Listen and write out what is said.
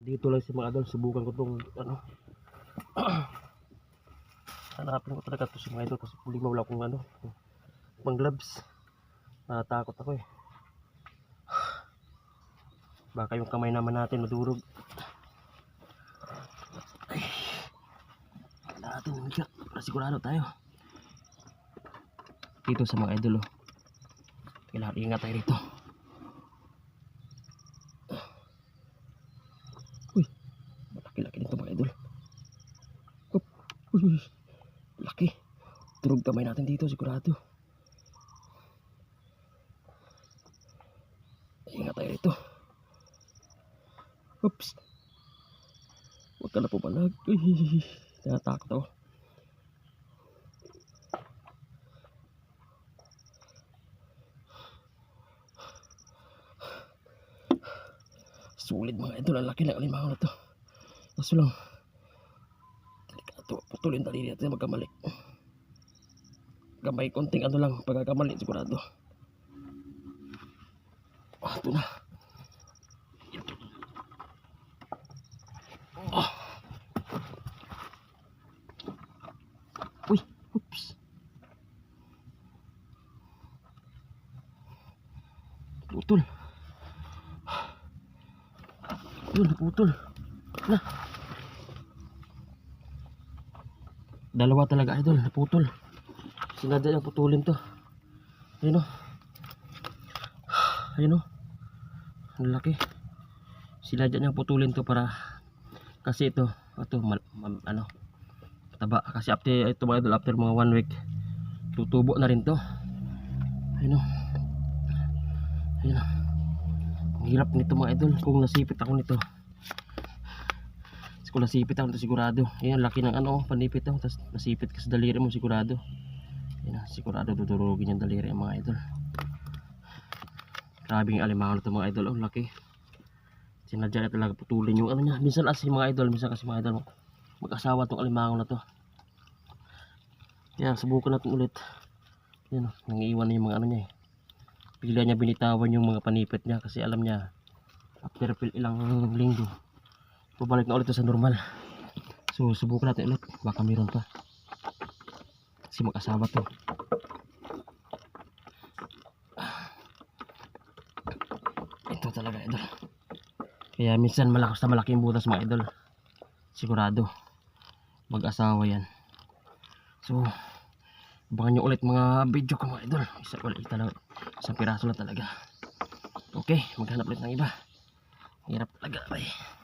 Dito lang si mga idol, subukan ko tong ano. Hanapin ko talaga to si mga idol kasi problema wala akong ano, pang gloves. Natatakot ako eh. Baka yung kamay naman natin madurog. Ay, natin umiga para sigurado tayo. Dito sa mga idol oh. Kailangan ingat tayo rito. Uy, malaki-laki nito mga idol. Uy, laki. Durog kamay natin dito sigurado. Ingat tayo rito. Oops. Huwag ka na pumalag. Uy, natatakot ako. Sulit mga idol, ang laki ng alimango na to. Kaso lang, delikado, putulin daliri natin magkamali. Gamay konting ano lang, pagkakamali sigurado. Ito na. Oh. Uy, oops. Putol. Yun, putol. Na. Dalawa talaga idol, naputol. Sinadya yung putulin to. Ayun o. Ayun o. Ang laki. Sinadya niyang putulin to para kasi ito ano taba kasi after ito mga idol, after mga 1 week tutubo na rin to. Ayun o. Ayun o. Ang hirap nito mga idol kung nasipit ako nito. Kung nasipit ako nito sigurado. Ayun, laki ng ano, panipit to. Tapos nasipit ka sa daliri mo sigurado. Ayun na, sigurado dudurugin yung daliri mga idol. Grabing alimango nito mga idol. Oh, laki. Sinadya na talaga putulin yung ano niya. Minsan kasi mga idol, mag-asawa tong alimango na to. Kaya subukan natin ulit. Ayun, nangiiwan na yung mga ano niya eh. Bigla niya binitawan yung mga panipit niya kasi alam niya after ilang linggo babalik na ulit sa normal. So subukan natin ulit, baka mayroon pa kasi mag-asawa to. Ito talaga idol, kaya minsan malakas na malaking butas mga idol, sigurado mag-asawa yan. So abangan nyo ulit mga video ko mga idol. Isang piraso lang talaga. Okay, maghanap ulit ng iba. Hirap talaga. Bye.